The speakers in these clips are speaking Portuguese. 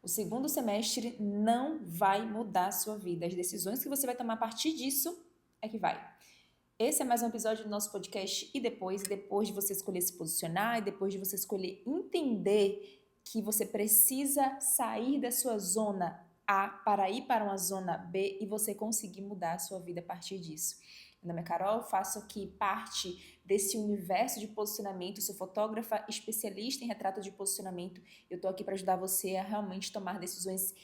O segundo semestre não vai mudar a sua vida. As decisões que você vai tomar a partir disso é que vai. Esse é mais um episódio do nosso podcast depois de você escolher se posicionar e depois de você escolher entender que você precisa sair da sua zona A para ir para uma zona B e você conseguir mudar a sua vida a partir disso. Meu nome é Carol, faço aqui parte desse universo de posicionamento, sou fotógrafa especialista em retrato de posicionamento. Eu estou aqui para ajudar você a realmente tomar decisões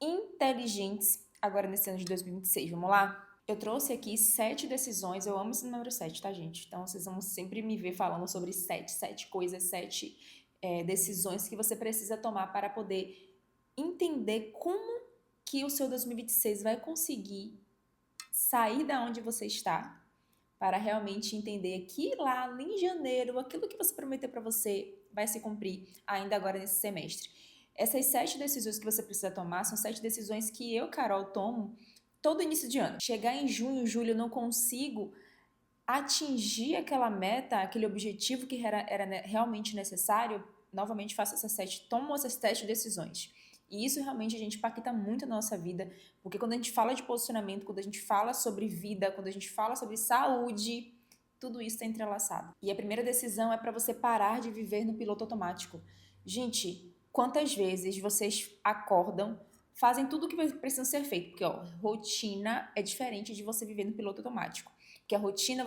inteligentes agora nesse ano de 2026. Vamos lá? Eu trouxe aqui 7 decisões, eu amo esse número 7, tá, gente? Então, vocês vão sempre me ver falando sobre 7 coisas, 7 decisões que você precisa tomar para poder entender como que o seu 2026 vai conseguir sair da onde você está para realmente entender que lá em janeiro, aquilo que você prometeu para você vai se cumprir ainda agora nesse semestre. Essas 7 decisões que você precisa tomar são 7 decisões que eu, Carol, tomo todo início de ano. Chegar em junho, julho, eu não consigo atingir aquela meta, aquele objetivo que era realmente necessário, novamente faço tomo essas 7 decisões. E isso realmente a gente impacta muito a nossa vida, porque quando a gente fala de posicionamento, quando a gente fala sobre vida, quando a gente fala sobre saúde, tudo isso está entrelaçado. E a primeira decisão é para você parar de viver no piloto automático. Gente, quantas vezes vocês acordam, fazem tudo o que precisa ser feito? Porque, ó, rotina é diferente de você viver no piloto automático. Porque a rotina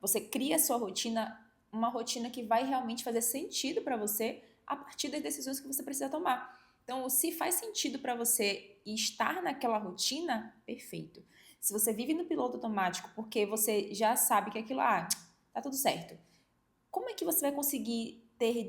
você cria a sua rotina, uma rotina que vai realmente fazer sentido para você a partir das decisões que você precisa tomar. Então, se faz sentido para você estar naquela rotina, perfeito. Se você vive no piloto automático porque você já sabe que aquilo, tá tudo certo. Como é que você vai conseguir ter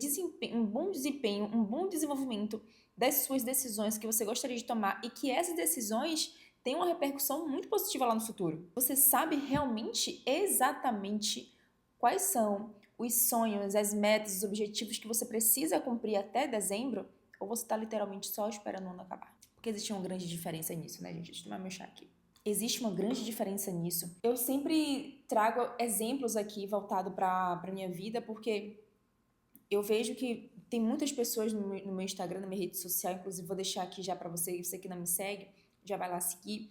um bom desempenho, um bom desenvolvimento das suas decisões que você gostaria de tomar e que essas decisões tenham uma repercussão muito positiva lá no futuro? Você sabe realmente exatamente quais são os sonhos, as metas, os objetivos que você precisa cumprir até dezembro? Ou você está literalmente só esperando o ano acabar? Porque existe uma grande diferença nisso, né, gente? Deixa eu tomar meu chá aqui. Existe uma grande diferença nisso. Eu sempre trago exemplos aqui voltado para a minha vida, porque eu vejo que tem muitas pessoas no meu Instagram, na minha rede social, inclusive vou deixar aqui já para você que não me segue, já vai lá seguir.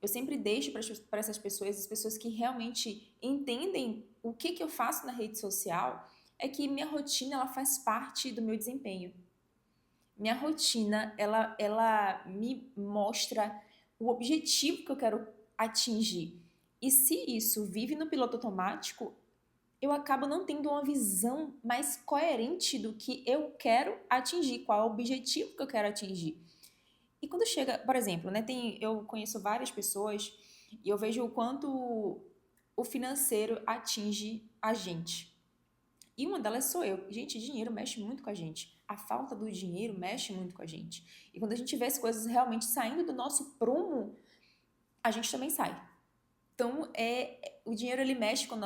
Eu sempre deixo para essas pessoas, as pessoas que realmente entendem o que eu faço na rede social, é que minha rotina ela faz parte do meu desempenho. Minha rotina, ela me mostra o objetivo que eu quero atingir. E se isso vive no piloto automático, eu acabo não tendo uma visão mais coerente do que eu quero atingir, qual é o objetivo que eu quero atingir. E quando chega, por exemplo, né, eu conheço várias pessoas e eu vejo o quanto o financeiro atinge a gente. E uma delas sou eu. Gente, dinheiro mexe muito com a gente. A falta do dinheiro mexe muito com a gente. E quando a gente vê as coisas realmente saindo do nosso prumo, a gente também sai. Então, o dinheiro ele mexe com o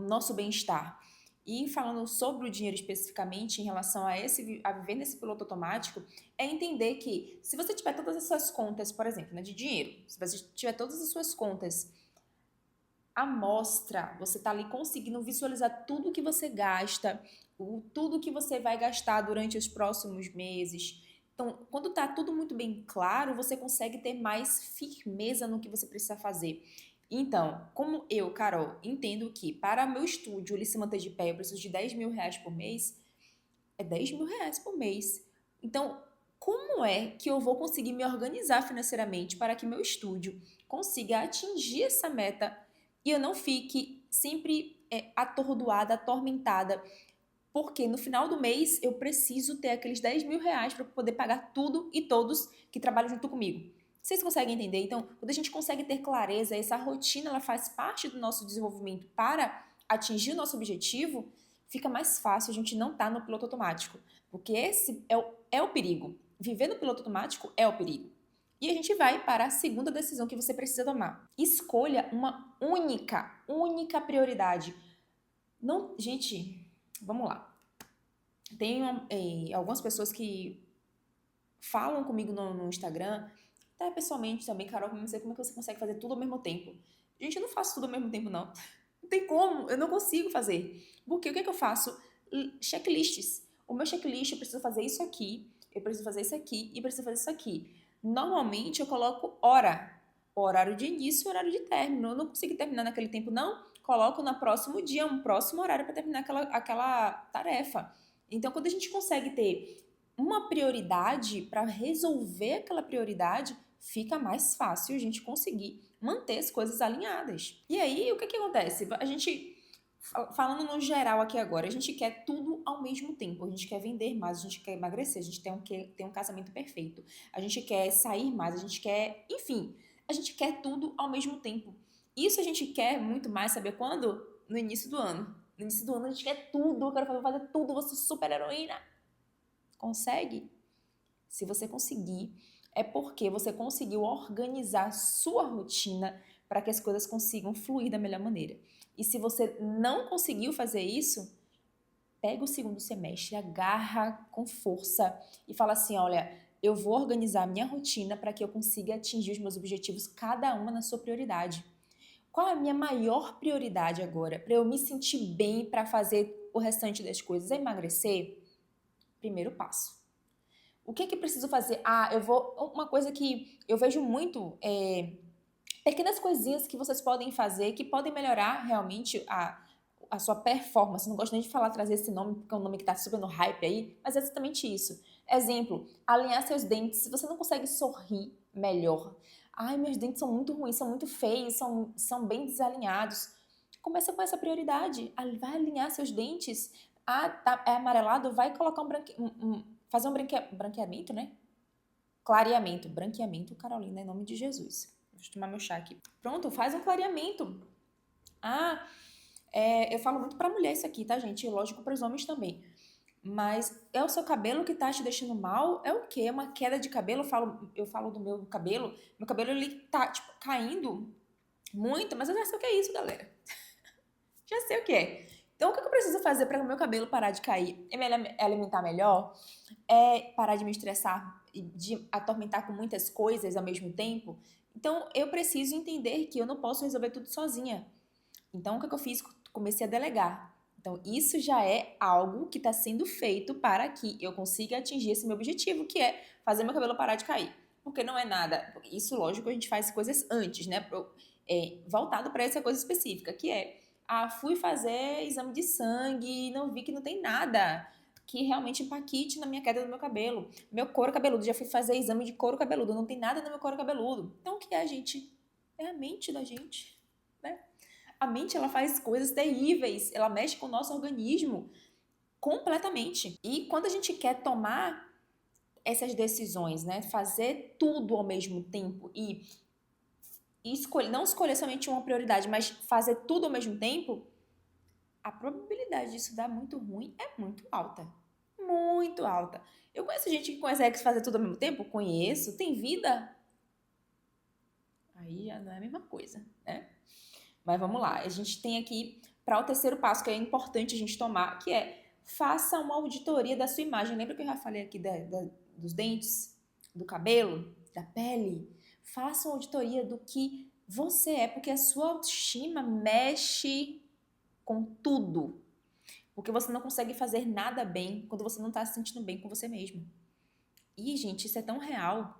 nosso bem-estar. E falando sobre o dinheiro especificamente em relação a viver nesse piloto automático, é entender que se você tiver todas as suas contas, por exemplo, né, de dinheiro, se você tiver todas as suas contas à mostra, você está ali conseguindo visualizar tudo que você gasta, tudo que você vai gastar durante os próximos meses. Então, quando está tudo muito bem claro, você consegue ter mais firmeza no que você precisa fazer. Então, como eu, Carol, entendo que para meu estúdio ele se manter de pé, eu preciso de R$ 10.000 por mês, é R$ 10.000 por mês. Então, como é que eu vou conseguir me organizar financeiramente para que meu estúdio consiga atingir essa meta e eu não fique sempre atordoada, atormentada, porque no final do mês eu preciso ter aqueles R$ 10.000 para poder pagar tudo e todos que trabalham junto comigo. Vocês conseguem entender? Então, quando a gente consegue ter clareza, essa rotina ela faz parte do nosso desenvolvimento para atingir o nosso objetivo, fica mais fácil a gente não estar no piloto automático. Porque esse é o perigo. Viver no piloto automático é o perigo. E a gente vai para a segunda decisão que você precisa tomar. Escolha uma única prioridade. Não, gente, vamos lá. Tem algumas pessoas que falam comigo no Instagram, até pessoalmente também, Carol, eu não sei como é que você consegue fazer tudo ao mesmo tempo. Gente, eu não faço tudo ao mesmo tempo, não. Não tem como, eu não consigo fazer. Porque o que é que eu faço? Checklists. O meu checklist, eu preciso fazer isso aqui, eu preciso fazer isso aqui e preciso fazer isso aqui. Normalmente eu coloco hora, horário de início e horário de término. Eu não consigo terminar naquele tempo, não. Coloco no próximo dia, um próximo horário para terminar aquela tarefa. Então, quando a gente consegue ter uma prioridade para resolver aquela prioridade, fica mais fácil a gente conseguir manter as coisas alinhadas. E aí, o que acontece? A gente, falando no geral aqui agora, a gente quer tudo ao mesmo tempo. A gente quer vender mais, a gente quer emagrecer, a gente tem um casamento perfeito, a gente quer sair mais, a gente quer, enfim, a gente quer tudo ao mesmo tempo. Isso a gente quer muito mais, saber quando? No início do ano. No início do ano a gente quer tudo, eu quero fazer tudo, vou ser super heroína. Consegue? Se você conseguir, é porque você conseguiu organizar sua rotina para que as coisas consigam fluir da melhor maneira. E se você não conseguiu fazer isso, pega o segundo semestre, agarra com força e fala assim, olha, eu vou organizar a minha rotina para que eu consiga atingir os meus objetivos, cada uma na sua prioridade. Qual é a minha maior prioridade agora? Para eu me sentir bem para fazer o restante das coisas? É emagrecer? Primeiro passo. O que preciso fazer? Uma coisa que eu vejo muito pequenas coisinhas que vocês podem fazer que podem melhorar realmente a sua performance. Não gosto nem de trazer esse nome, porque é um nome que está super no hype aí, mas é exatamente isso. Exemplo, alinhar seus dentes. Se você não consegue sorrir melhor, ai, meus dentes são muito ruins, são muito feios, são bem desalinhados. Começa com essa prioridade. Vai alinhar seus dentes. É amarelado, vai colocar fazer um branqueamento, né? Clareamento. Branqueamento, Carolina, em nome de Jesus. Deixa eu tomar meu chá aqui. Pronto, faz um clareamento. Eu falo muito pra mulher isso aqui, tá, gente? Lógico para os homens também. Mas é o seu cabelo que tá te deixando mal? É o quê? É uma queda de cabelo? Eu falo do meu cabelo. Meu cabelo, ele tá, tipo, caindo muito, mas eu já sei o que é isso, galera. Já sei o que é. Então, o que eu preciso fazer para o meu cabelo parar de cair? É me alimentar melhor? É parar de me estressar e de atormentar com muitas coisas ao mesmo tempo? Então, eu preciso entender que eu não posso resolver tudo sozinha. Então, o que eu fiz? Comecei a delegar. Então, isso já é algo que está sendo feito para que eu consiga atingir esse meu objetivo, que é fazer meu cabelo parar de cair. Porque não é nada. Isso, lógico, a gente faz coisas antes, né? Voltado para essa coisa específica, que é: fui fazer exame de sangue e não vi que não tem nada que realmente impacte na minha queda do meu cabelo. Meu couro cabeludo, já fui fazer exame de couro cabeludo, não tem nada no meu couro cabeludo. Então, o que é, gente? É a mente da gente, né? A mente, ela faz coisas terríveis, ela mexe com o nosso organismo completamente. E quando a gente quer tomar essas decisões, né, fazer tudo ao mesmo tempo e não escolher somente uma prioridade, mas fazer tudo ao mesmo tempo, a probabilidade disso dar muito ruim é muito alta. Muito alta. Eu conheço gente que consegue fazer tudo ao mesmo tempo? Conheço. Tem vida? Aí já não é a mesma coisa, né? Mas vamos lá. A gente tem aqui, para o terceiro passo que é importante a gente tomar, que é: faça uma auditoria da sua imagem. Lembra que eu já falei aqui dos dentes, do cabelo, da pele? Faça uma auditoria do que você é, porque a sua autoestima mexe com tudo. Porque você não consegue fazer nada bem quando você não está se sentindo bem com você mesmo. E, gente, isso é tão real.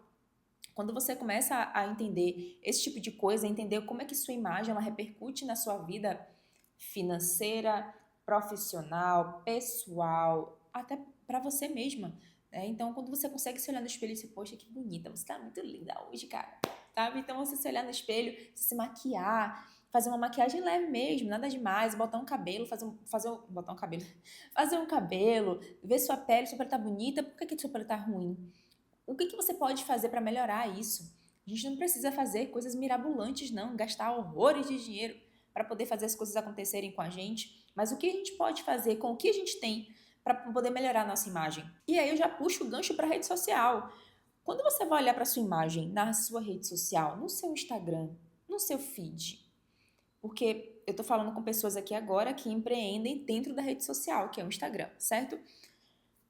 Quando você começa a entender esse tipo de coisa, entender como é que sua imagem ela repercute na sua vida financeira, profissional, pessoal, até para você mesma. Né? Então, quando você consegue se olhar no espelho e se, poxa, que bonita, você tá muito linda hoje, cara. Sabe? Então, você se olhar no espelho, se maquiar, fazer uma maquiagem leve mesmo, nada demais, botar um cabelo, fazer um cabelo, ver sua pele tá bonita, por que sua pele tá ruim? O que você pode fazer para melhorar isso? A gente não precisa fazer coisas mirabolantes, não, gastar horrores de dinheiro para poder fazer as coisas acontecerem com a gente, mas o que a gente pode fazer com o que a gente tem para poder melhorar a nossa imagem? E aí eu já puxo o gancho para a rede social. Quando você vai olhar para sua imagem na sua rede social, no seu Instagram, no seu feed, porque eu tô falando com pessoas aqui agora que empreendem dentro da rede social, que é o Instagram, certo?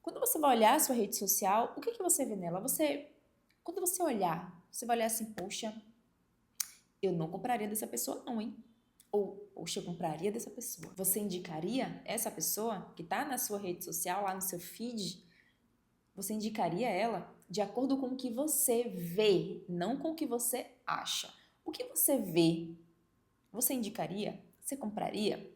Quando você vai olhar a sua rede social, o que você vê nela? Quando você olhar, você vai olhar assim: poxa, eu não compraria dessa pessoa não, hein? Ou, poxa, eu compraria dessa pessoa. Você indicaria essa pessoa que tá na sua rede social, lá no seu feed? Você indicaria ela de acordo com o que você vê, não com o que você acha. O que você vê, você indicaria? Você compraria?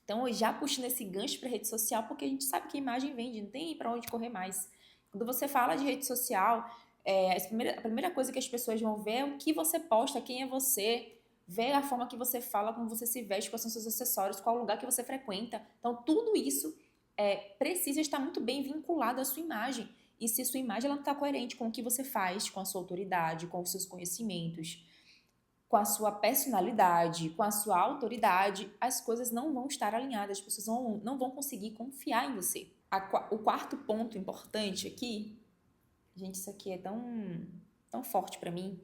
Então, eu já puxando esse gancho para rede social, porque a gente sabe que a imagem vende, não tem para onde correr mais. Quando você fala de rede social, a primeira coisa que as pessoas vão ver é o que você posta, quem é você, ver a forma que você fala, como você se veste, quais são seus acessórios, qual lugar que você frequenta. Então, tudo isso precisa estar muito bem vinculado à sua imagem. E se sua imagem não está coerente com o que você faz, com a sua autoridade, com os seus conhecimentos, com a sua personalidade, com a sua autoridade, as coisas não vão estar alinhadas, as pessoas não vão conseguir confiar em você. O quarto ponto importante aqui, gente, isso aqui é tão forte para mim.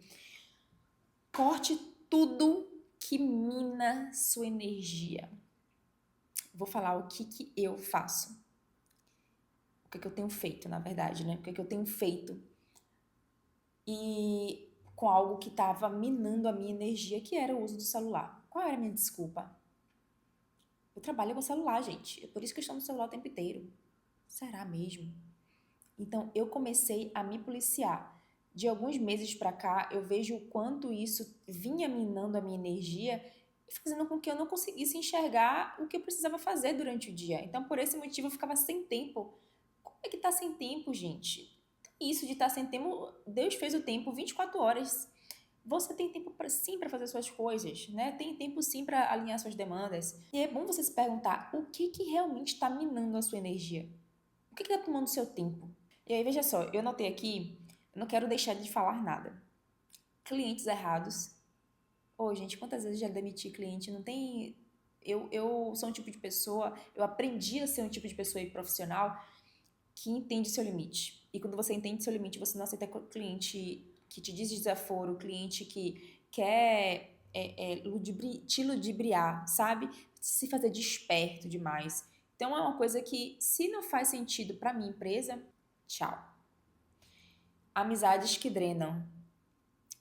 Corte tudo que mina sua energia. Vou falar o que eu faço. O que eu tenho feito, na verdade, né? O que eu tenho feito. E com algo que estava minando a minha energia, que era o uso do celular. Qual era a minha desculpa? Eu trabalho com celular, gente. É por isso que eu estou no celular o tempo inteiro. Será mesmo? Então, eu comecei a me policiar. De alguns meses pra cá, eu vejo o quanto isso vinha minando a minha energia e fazendo com que eu não conseguisse enxergar o que eu precisava fazer durante o dia. Então, por esse motivo, eu ficava sem tempo. Como é que tá sem tempo, gente? Isso de estar sem tempo, Deus fez o tempo 24 horas. Você tem tempo sim para fazer suas coisas, né? Tem tempo sim para alinhar suas demandas. E é bom você se perguntar o que realmente está minando a sua energia. O que está tomando o seu tempo? E aí, veja só, eu notei aqui, eu não quero deixar de falar nada. Clientes errados. Ô, gente, quantas vezes já demiti cliente? Não tem... Eu sou um tipo de pessoa, eu aprendi a ser um tipo de pessoa e profissional que entende seu limite. E quando você entende seu limite, você não aceita cliente que te diz desaforo, cliente que quer te ludibriar, sabe? Se fazer desperto demais. Então é uma coisa que, se não faz sentido para minha empresa, tchau. Amizades que drenam.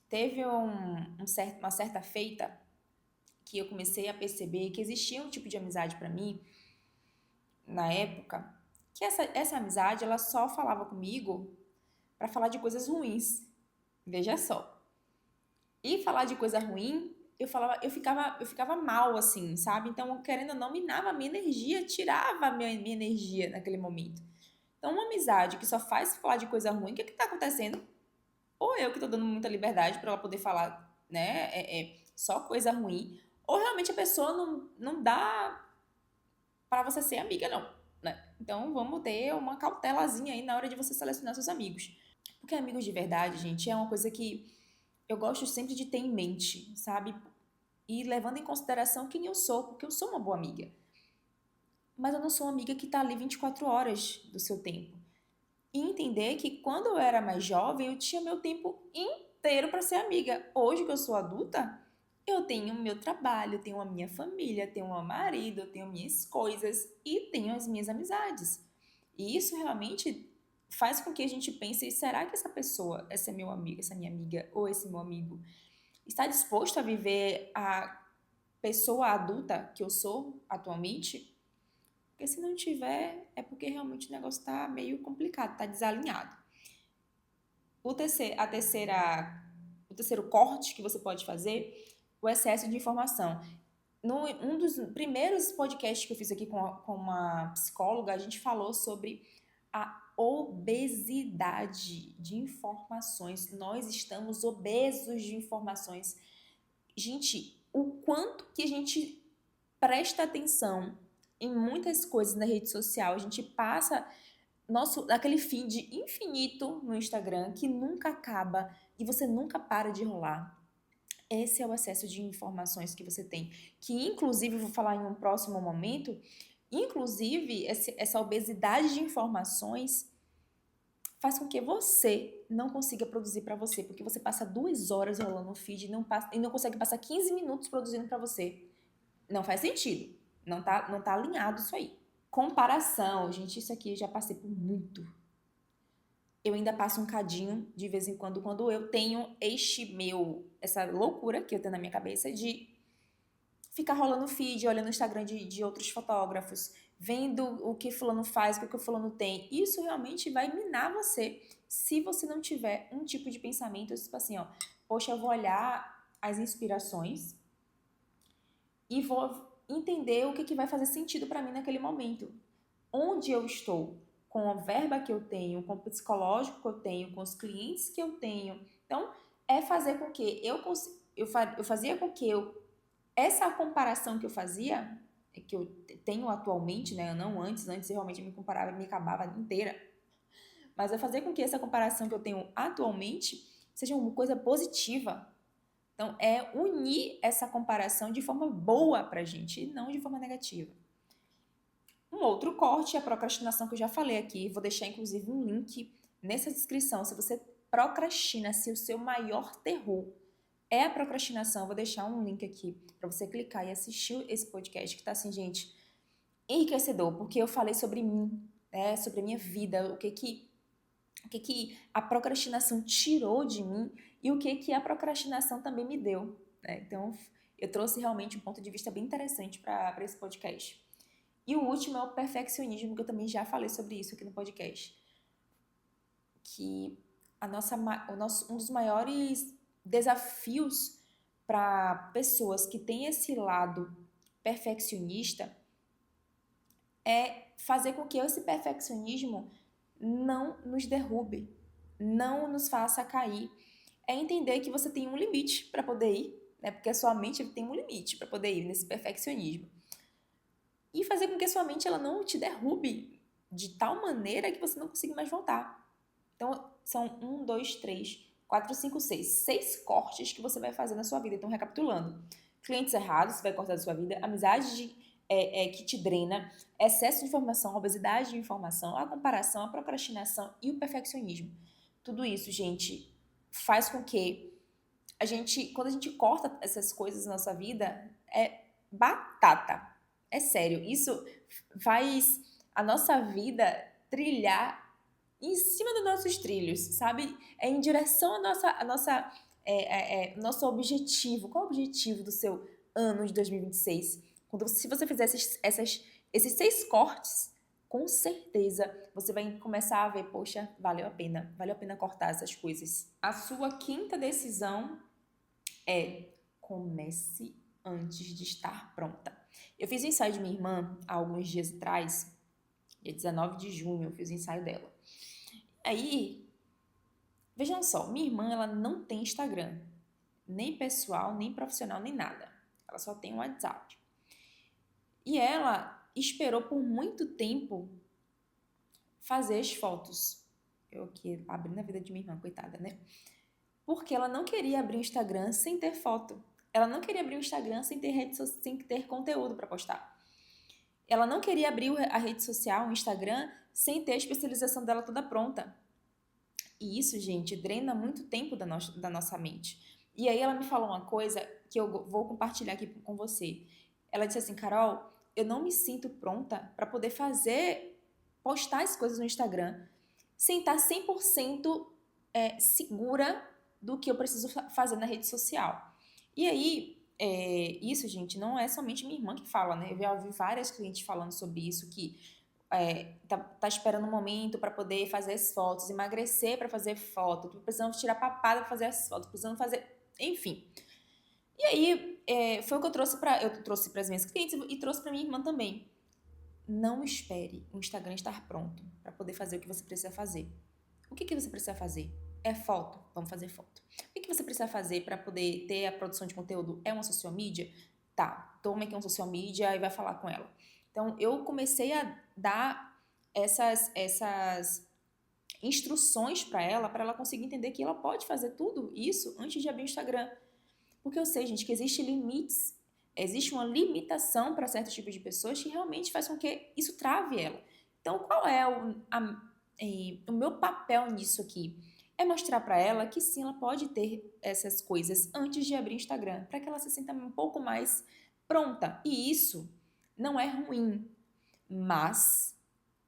Teve uma certa feita que eu comecei a perceber que existia um tipo de amizade para mim, na época, que essa amizade, ela só falava comigo para falar de coisas ruins. Veja só. E falar de coisa ruim, eu ficava mal, assim, sabe? Então, querendo ou não, minava a minha energia, tirava a minha energia naquele momento. Então, uma amizade que só faz falar de coisa ruim, o que é que tá acontecendo? Ou eu que tô dando muita liberdade para ela poder falar, né, só coisa ruim, ou realmente a pessoa não dá para você ser amiga, não, né? Então, vamos ter uma cautelazinha aí na hora de você selecionar seus amigos. Porque amigos de verdade, gente, é uma coisa que eu gosto sempre de ter em mente, sabe? E levando em consideração quem eu sou, porque eu sou uma boa amiga. Mas eu não sou uma amiga que tá ali 24 horas do seu tempo. E entender que quando eu era mais jovem, eu tinha meu tempo inteiro para ser amiga. Hoje que eu sou adulta, eu tenho meu trabalho, tenho a minha família, tenho meu marido, tenho minhas coisas e tenho as minhas amizades. E isso realmente faz com que a gente pense, será que essa pessoa, essa é meu amigo, essa minha amiga ou esse meu amigo, está disposto a viver a pessoa adulta que eu sou atualmente? Porque se não tiver, é porque realmente o negócio está meio complicado, está desalinhado. O terceiro corte que você pode fazer, o excesso de informação. Um dos primeiros podcasts que eu fiz aqui com uma psicóloga, a gente falou sobre a obesidade de informações. Nós estamos obesos de informações. Gente, o quanto que a gente presta atenção em muitas coisas na rede social, a gente passa aquele feed infinito no Instagram que nunca acaba e você nunca para de rolar. Esse é o excesso de informações que você tem, que inclusive, vou falar em um próximo momento, inclusive essa obesidade de informações faz com que você não consiga produzir para você, porque você passa 2 horas rolando o feed e não consegue passar 15 minutos produzindo para você. Não faz sentido. Não tá alinhado isso aí. Comparação. Gente, isso aqui eu já passei por muito. Eu ainda passo um cadinho de vez em quando eu tenho essa loucura que eu tenho na minha cabeça de ficar rolando feed, olhando o Instagram de outros fotógrafos, vendo o que fulano faz, o que o fulano tem. Isso realmente vai minar você se você não tiver um tipo de pensamento, tipo assim, ó, poxa, eu vou olhar as inspirações e vou entender o que vai fazer sentido para mim naquele momento. Onde eu estou, com a verba que eu tenho, com o psicológico que eu tenho, com os clientes que eu tenho. Então, é fazer com que eu fazia com que essa comparação que eu fazia, que eu tenho atualmente, né, não antes eu realmente me comparava e me acabava inteira, mas é fazer com que essa comparação que eu tenho atualmente seja uma coisa positiva. Então, é unir essa comparação de forma boa pra gente e não de forma negativa. Um outro corte é a procrastinação que eu já falei aqui. Vou deixar, inclusive, um link nessa descrição. Se você procrastina, se o seu maior terror é a procrastinação, vou deixar um link aqui para você clicar e assistir esse podcast que tá assim, gente, enriquecedor, porque eu falei sobre mim, né, sobre a minha vida, o que a procrastinação tirou de mim e o que a procrastinação também me deu, né? Então, eu trouxe realmente um ponto de vista bem interessante para esse podcast. E o último é o perfeccionismo, que eu também já falei sobre isso aqui no podcast. Que um dos maiores desafios para pessoas que têm esse lado perfeccionista é fazer com que esse perfeccionismo não nos derrube, não nos faça cair. É entender que você tem um limite para poder ir, né? Porque a sua mente tem um limite para poder ir nesse perfeccionismo. E fazer com que a sua mente ela não te derrube de tal maneira que você não consiga mais voltar. Então, são 1, 2, 3, 4, 5, 6. 6 cortes que você vai fazer na sua vida. Então, recapitulando. Clientes errados, você vai cortar da sua vida. Amizade que te drena. Excesso de informação, obesidade de informação, a comparação, a procrastinação e o perfeccionismo. Tudo isso, gente, faz com que quando a gente corta essas coisas na nossa vida, é batata. É sério, isso faz a nossa vida trilhar em cima dos nossos trilhos, sabe? É em direção nosso objetivo. Qual é o objetivo do seu ano de 2026? Se você fizer esses 6 cortes, com certeza você vai começar a ver, poxa, valeu a pena cortar essas coisas. A sua quinta decisão é: comece antes de estar pronta. Eu fiz o ensaio de minha irmã há alguns dias atrás, dia 19 de junho, eu fiz o ensaio dela. Aí, vejam só, minha irmã ela não tem Instagram, nem pessoal, nem profissional, nem nada. Ela só tem o WhatsApp. E ela esperou por muito tempo fazer as fotos. Eu aqui abrindo a vida de minha irmã, coitada, né? Porque ela não queria abrir o Instagram sem ter foto. Ela não queria abrir o Instagram sem ter conteúdo para postar. Ela não queria abrir a rede social, o Instagram, sem ter a especialização dela toda pronta. E isso, gente, drena muito tempo da nossa mente. E aí ela me falou uma coisa que eu vou compartilhar aqui com você. Ela disse assim, Carol, eu não me sinto pronta para poder postar as coisas no Instagram sem estar 100% segura do que eu preciso fazer na rede social. E aí, isso, gente, não é somente minha irmã que fala, né? Eu já ouvi várias clientes falando sobre isso, que tá esperando um momento para poder fazer as fotos, emagrecer para fazer foto, precisando tirar papada para fazer as fotos, precisando fazer, enfim. E aí, foi o que eu trouxe para as minhas clientes e trouxe para minha irmã também. Não espere o Instagram estar pronto para poder fazer o que você precisa fazer. O que você precisa fazer? É foto? Vamos fazer foto. O que você precisa fazer para poder ter a produção de conteúdo? É uma social media? Tá, toma aqui uma social media e vai falar com ela. Então, eu comecei a dar essas instruções para ela conseguir entender que ela pode fazer tudo isso antes de abrir o Instagram. Porque eu sei, gente, que existem limites, existe uma limitação para certos tipos de pessoas que realmente faz com que isso trave ela. Então, qual é o meu papel nisso aqui? É mostrar para ela que sim, ela pode ter essas coisas antes de abrir o Instagram, para que ela se sinta um pouco mais pronta. E isso não é ruim, mas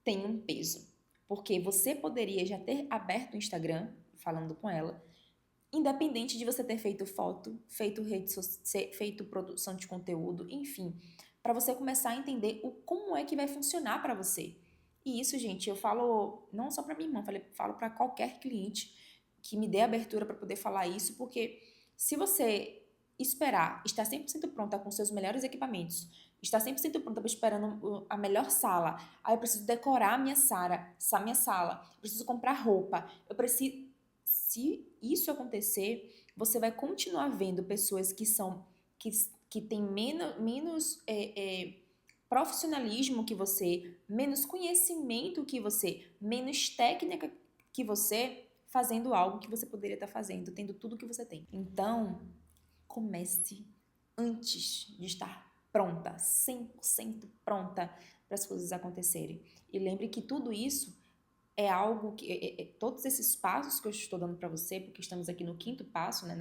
tem um peso. Porque você poderia já ter aberto o Instagram, falando com ela, independente de você ter feito foto, feito produção de conteúdo, enfim. para você começar a entender como é que vai funcionar para você. E isso, gente, eu falo não só para minha irmã, falo para qualquer cliente que me dê abertura para poder falar isso, porque se você esperar estar 100% pronta com seus melhores equipamentos, estar 100% pronta esperando a melhor sala, aí eu preciso decorar a minha sala, eu preciso comprar roupa, eu preciso... Se isso acontecer, você vai continuar vendo pessoas que têm menos profissionalismo que você, menos conhecimento que você, menos técnica que você, fazendo algo que você poderia estar fazendo, tendo tudo que você tem. Então, comece antes de estar pronta, 100% pronta para as coisas acontecerem. E lembre que tudo isso é algo que... todos esses passos que eu estou dando para você, porque estamos aqui no quinto passo, né,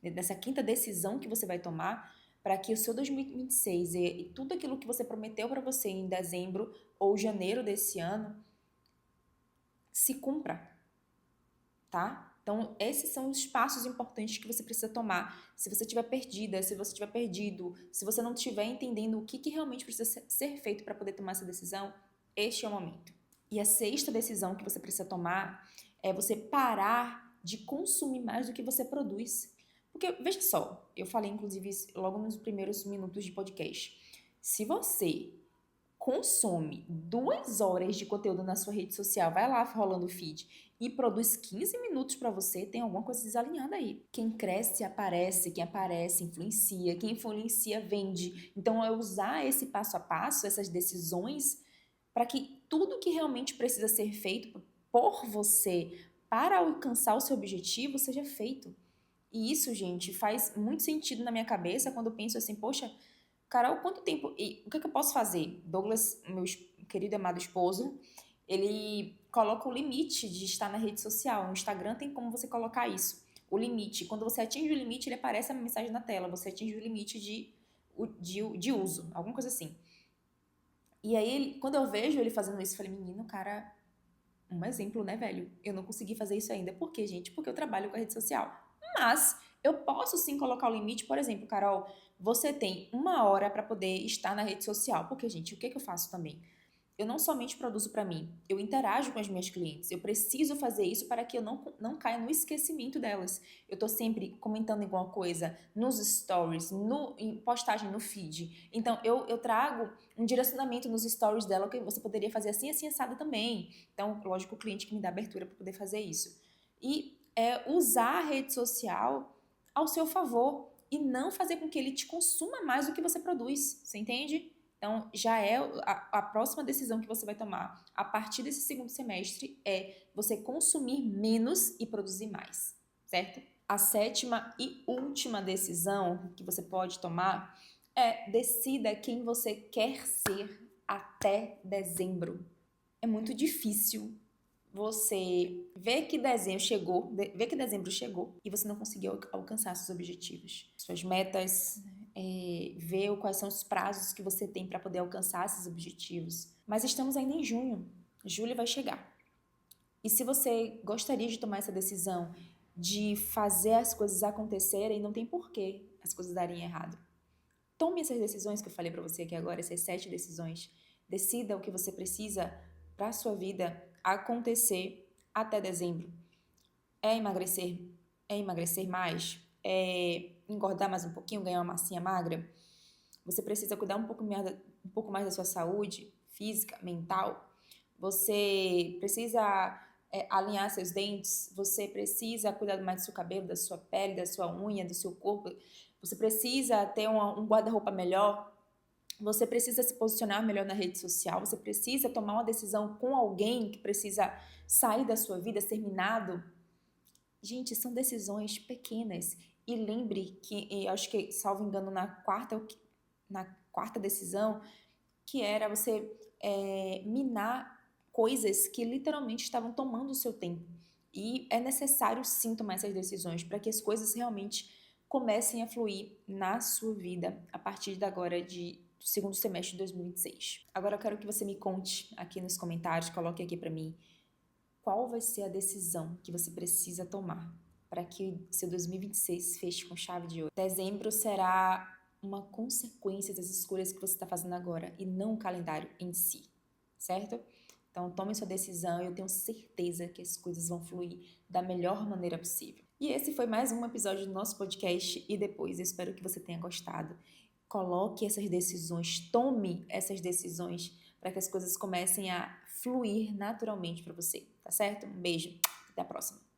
nessa quinta decisão que você vai tomar, para que o seu 2026 e tudo aquilo que você prometeu para você em dezembro ou janeiro desse ano se cumpra, tá? Então, esses são os passos importantes que você precisa tomar. Se você estiver perdida, se você estiver perdido, se você não estiver entendendo o que realmente precisa ser feito para poder tomar essa decisão, este é o momento. E a sexta decisão que você precisa tomar é você parar de consumir mais do que você produz. Porque, veja só, eu falei, inclusive, logo nos primeiros minutos de podcast. Se você consome 2 horas de conteúdo na sua rede social, vai lá rolando o feed e produz 15 minutos para você, tem alguma coisa desalinhada aí. Quem cresce, aparece, quem aparece, influencia, quem influencia, vende. Então, é usar esse passo a passo, essas decisões, para que tudo que realmente precisa ser feito por você para alcançar o seu objetivo seja feito. E isso, gente, faz muito sentido na minha cabeça quando eu penso assim, poxa, Carol, quanto tempo... E o que eu posso fazer? Douglas, meu querido e amado esposo, ele coloca o limite de estar na rede social. No Instagram tem como você colocar isso. O limite. Quando você atinge o limite, ele aparece a mensagem na tela. Você atinge o limite de uso. Alguma coisa assim. E aí, quando eu vejo ele fazendo isso, eu falei, menino, cara, um exemplo, né, velho? Eu não consegui fazer isso ainda. Por quê, gente? Porque eu trabalho com a rede social. Mas eu posso sim colocar o limite, por exemplo, Carol, você tem 1 hora para poder estar na rede social. Porque, gente, o que eu faço também? Eu não somente produzo para mim, eu interajo com as minhas clientes. Eu preciso fazer isso para que eu não caia no esquecimento delas. Eu tô sempre comentando alguma coisa nos stories, em postagem no feed. Então, eu trago um direcionamento nos stories dela que você poderia fazer assim, assim, assado também. Então, lógico, o cliente que me dá abertura para poder fazer isso. E usar a rede social ao seu favor e não fazer com que ele te consuma mais do que você produz. Você entende? Então, já é a próxima decisão que você vai tomar a partir desse segundo semestre é você consumir menos e produzir mais, certo? A sétima e última decisão que você pode tomar é decida quem você quer ser até dezembro. É muito difícil você ver que dezembro chegou e você não conseguiu alcançar seus objetivos, suas metas, ver quais são os prazos que você tem para poder alcançar esses objetivos. Mas estamos ainda em junho, julho vai chegar. E se você gostaria de tomar essa decisão de fazer as coisas acontecerem, não tem porquê as coisas darem errado. Tome essas decisões que eu falei para você aqui agora, essas 7 decisões. Decida o que você precisa para a sua vida acontecer até dezembro. É emagrecer? É emagrecer mais? É engordar mais um pouquinho, ganhar uma massinha magra? Você precisa cuidar um pouco mais da sua saúde física, mental? Você precisa alinhar seus dentes? Você precisa cuidar mais do seu cabelo, da sua pele, da sua unha, do seu corpo? Você precisa ter um guarda-roupa melhor? Você precisa se posicionar melhor na rede social? Você precisa tomar uma decisão com alguém que precisa sair da sua vida, ser minado? Gente, são decisões pequenas. E lembre que, acho que, salvo engano, na quarta decisão, que era você minar coisas que literalmente estavam tomando o seu tempo. E é necessário sim tomar essas decisões para que as coisas realmente comecem a fluir na sua vida a partir de agora do segundo semestre de 2026. Agora eu quero que você me conte aqui nos comentários, coloque aqui para mim qual vai ser a decisão que você precisa tomar para que seu 2026 feche com chave de ouro. Dezembro será uma consequência das escolhas que você está fazendo agora e não o calendário em si, certo? Então, tome sua decisão e eu tenho certeza que as coisas vão fluir da melhor maneira possível. E esse foi mais um episódio do nosso podcast E Depois. Eu espero que você tenha gostado. Coloque essas decisões, tome essas decisões para que as coisas comecem a fluir naturalmente para você, tá certo? Um beijo, até a próxima.